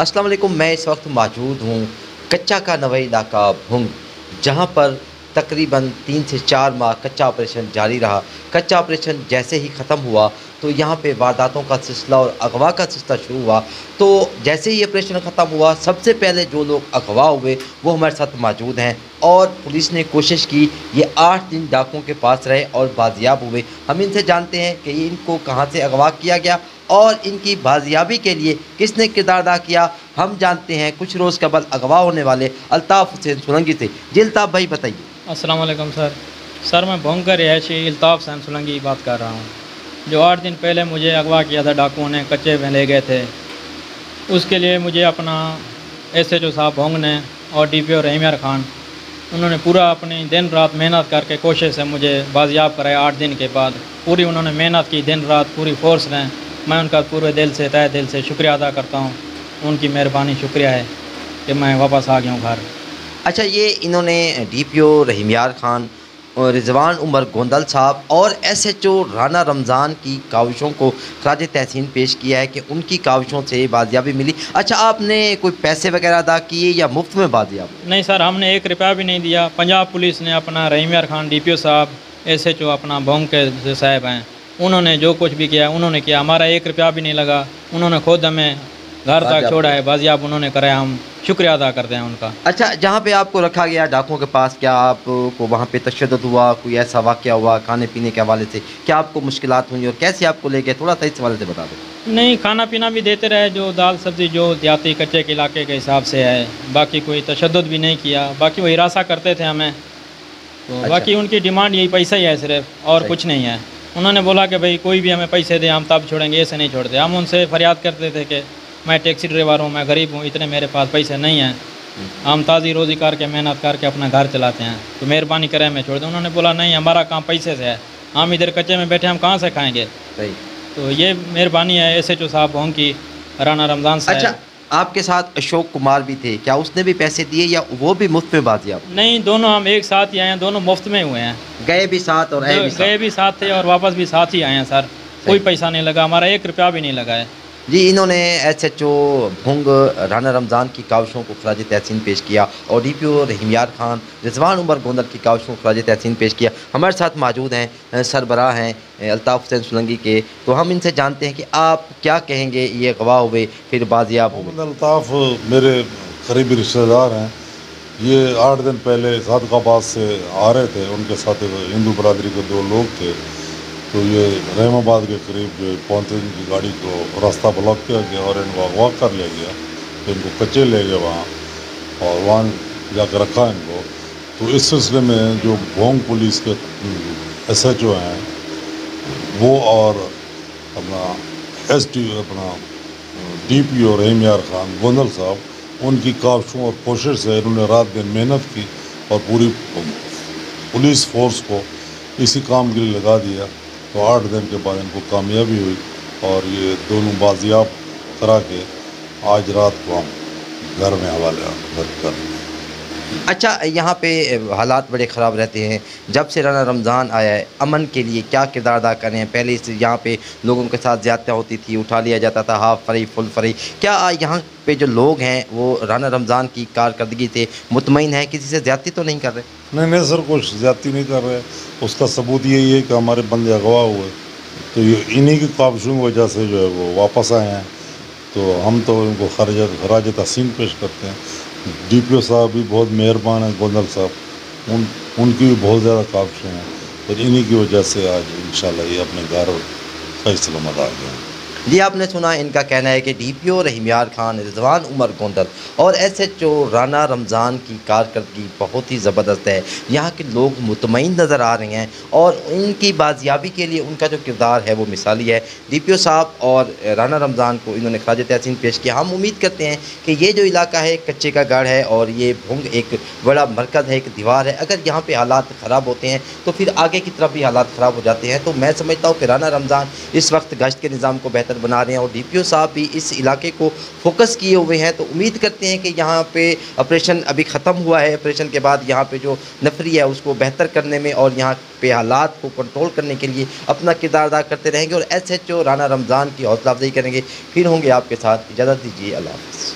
अस्सलाम वालेकुम। मैं इस वक्त मौजूद हूँ कच्चा का नवई इलाका भुंग, जहाँ पर तकरीबन 3 से 4 माह कच्चा ऑपरेशन जारी रहा। कच्चा ऑपरेशन जैसे ही ख़त्म हुआ तो यहाँ पे वारदातों का सिलसिला और अगवा का सिलसिला शुरू हुआ। तो जैसे ही ऑपरेशन ख़त्म हुआ, सबसे पहले जो लोग अगवा हुए वो हमारे साथ मौजूद हैं और पुलिस ने कोशिश की। ये 8 दिन डाकुओं के पास रहे और बाजियाब हुए। हम इनसे जानते हैं कि इनको कहाँ से अगवा किया गया और इनकी बाजियाबी के लिए किसने किरदार अदा किया। हम जानते हैं कुछ रोज़ कबल अगवा होने वाले अल्ताफ़ हुसैन सोलंकी से। जी अल्ताफ़ भाई बताइए। अस्सलाम वालेकुम सर मैं भोंग का रिहायशी अल्ताफ़ हुसैन सोलंकी की बात कर रहा हूँ। जो 8 दिन पहले मुझे अगवा किया था डाकुओं ने, कच्चे में ले गए थे, उसके लिए मुझे अपना SHO साहब भोंग ने और DPO रहीम यार खान, उन्होंने पूरा अपनी दिन रात मेहनत करके कोशिश से मुझे बाजियाब कराया। 8 दिन के बाद पूरी उन्होंने मेहनत की, दिन रात पूरी फोर्स ने। मैं उनका पूरे दिल से, तहे दिल से शुक्रिया अदा करता हूँ। उनकी मेहरबानी शुक्रिया है कि मैं वापस आ गया हूँ घर। अच्छा, ये इन्होंने DPO रहीम यार खान और रिजवान उमर गोंदल साहब और SHO राना रमज़ान की काविशों को खराज तहसीन पेश किया है कि उनकी काविशों से बाजियाबी मिली। अच्छा, आपने कोई पैसे वगैरह अदा किए या मुफ्त में बाजियाब? नहीं सर, हमने 1 रुपया भी नहीं दिया। पंजाब पुलिस ने अपना रहीम यार खान DPO साहब, SHO अपना भोंग के जो साहब हैं, उन्होंने जो कुछ भी किया उन्होंने किया। हमारा 1 रुपया भी नहीं लगा। उन्होंने खुद हमें घर तक छोड़ा है, बाजियाब उन्होंने कराया। हम शुक्रिया अदा करते हैं उनका। अच्छा, जहाँ पे आपको रखा गया डाकुओं के पास, क्या आपको वहाँ पे तशद्दुद हुआ? कोई ऐसा वाक़या हुआ खाने पीने के हवाले से? क्या आपको मुश्किलात हुई और कैसे आपको ले गए? थोड़ा सा इस हवाले से बता दो। नहीं, खाना पीना भी देते रहे, जो दाल सब्ज़ी जो देहाती कच्चे के इलाके के हिसाब से है। बाकी कोई तशद्दुद भी नहीं किया। बाकी वो हिरासा करते थे हमें। तो अच्छा। बाकी उनकी डिमांड यही पैसा ही है सिर्फ, और कुछ नहीं है। उन्होंने बोला कि भाई कोई भी हमें पैसे दे हम तब छोड़ेंगे, ऐसे नहीं छोड़ते। हम उनसे फरियाद करते थे कि मैं टैक्सी ड्राइवर हूँ, मैं गरीब हूँ, इतने मेरे पास पैसे नहीं हैं, हम ताज़ी रोज़ी करके मेहनत करके अपना घर चलाते हैं, तो मेहरबानी करें हमें छोड़ दें। उन्होंने बोला नहीं, हमारा काम पैसे से है, हम इधर कच्चे में बैठे हम कहाँ से खाएँगे। सही। तो ये मेहरबानी है SHO साहब भोंग की, राना रमज़ान साहब। अच्छा, आपके साथ अशोक कुमार भी थे, क्या उसने भी पैसे दिए या वो भी मुफ्त में बाजियाब? नहीं, दोनों हम एक साथ ही आए हैं, दोनों मुफ्त में हुए हैं। गए भी साथ और आए भी साथ? गए भी साथ थे और वापस भी साथ ही आए हैं सर। कोई पैसा नहीं लगा, हमारा 1 रुपया भी नहीं लगा है। जी, इन्होंने SHO भुंग राना रमज़ान की काविशों को खराज तहसीन पेश किया और DPO रहीम यार खान, रिजवान उमर गोंदल की काविशों को खराज तहसीन पेश किया। हमारे साथ मौजूद हैं सरबराह हैं अल्ताफ़ हुसैन सोलंकी के। तो हम इनसे जानते हैं कि आप क्या कहेंगे, ये अगवा हुए फिर बाजियाब हुए? अल्ताफ़ मेरे करीबी रिश्तेदार हैं। ये 8 दिन पहले सादकाबाद से आ रहे थे, उनके साथ हिंदू बरादरी के 2 लोग थे। तो ये रहमाबाद के करीब पहुँचते इनकी गाड़ी को रास्ता ब्लॉक किया गया और इनको अगवा कर लिया गया। तो इनको कच्चे ले गए वहाँ और वहाँ जाकर रखा इनको। तो इस सिलसिले में जो भोंग पुलिस के SHO हैं वो और अपना DPO रहीम यार खान गोंदल साहब, उनकी काविशों और कोशिश से इन्होंने रात दिन मेहनत की और पूरी पुलिस फोर्स को इसी काम के लिए लगा दिया। तो 8 दिन के बाद इनको कामयाबी हुई और ये दोनों बाजियाब करा के आज रात को हम घर में हवाले कर। अच्छा, यहाँ पे हालात बड़े ख़राब रहते हैं। जब से राना रमज़ान आया है, अमन के लिए क्या किरदार अदा कर रहे हैं? पहले से यहाँ पे लोगों के साथ ज़्यादतियाँ होती थी, उठा लिया जाता था हाफ फ्री फुल फ्री। क्या यहाँ पे जो लोग हैं वो राना रमज़ान की कारकर्दगी से मुतमईन हैं, किसी से ज़्यादती तो नहीं कर रहे? नहीं सर, कुछ ज़्यादती नहीं कर रहे। उसका सबूत यही है कि हमारे बंदे अगवा हुए, तो ये इन्हीं की काविशों की वजह से जो है वो वापस आए हैं। तो हम तो इनको खराज तहसीन पेश करते हैं। DPO साहब भी बहुत मेहरबान हैं, गोंदल साहब, उनकी भी बहुत ज़्यादा काविशें हैं। तो इन्हीं की वजह से आज इंशाल्लाह ये अपने घर सही सलामत आ गए हैं। जी, आपने सुना, इनका कहना है कि DPO रहीम यार खान, रिजवान उमर गोंदल और SHO राना रमज़ान की कारकर्दगी बहुत ही ज़बरदस्त है। यहाँ के लोग मुतमईन नज़र आ रहे हैं और इनकी बाजियाबी के लिए उनका जो किरदार है वो मिसाली है। DPO साहब और राना रमज़ान को इन्होंने खराज तहसीन पेश किया। हम उम्मीद करते हैं कि ये जो इलाका है कच्चे का गढ़ है और ये भुंग एक बड़ा मरकज़ है, एक दीवार है। अगर यहाँ पर हालात ख़राब होते हैं तो फिर आगे की तरफ भी हालात ख़राब हो जाते हैं। तो मैं समझता हूँ कि राना रमज़ान इस वक्त गश्त के निज़ाम को बेहतर बना रहे हैं और DPO साहब भी इस इलाके को फोकस किए हुए हैं। तो उम्मीद करते हैं कि यहाँ पे ऑपरेशन अभी ख़त्म हुआ है, ऑपरेशन के बाद यहाँ पे जो नफरी है उसको बेहतर करने में और यहाँ पे हालात को कंट्रोल करने के लिए अपना किरदार अदा करते रहेंगे और SHO राना रमज़ान की हौसला अफजाई करेंगे। फिर होंगे आपके साथ, इजाज़त दीजिए, अल्लाह हाफ़िज़।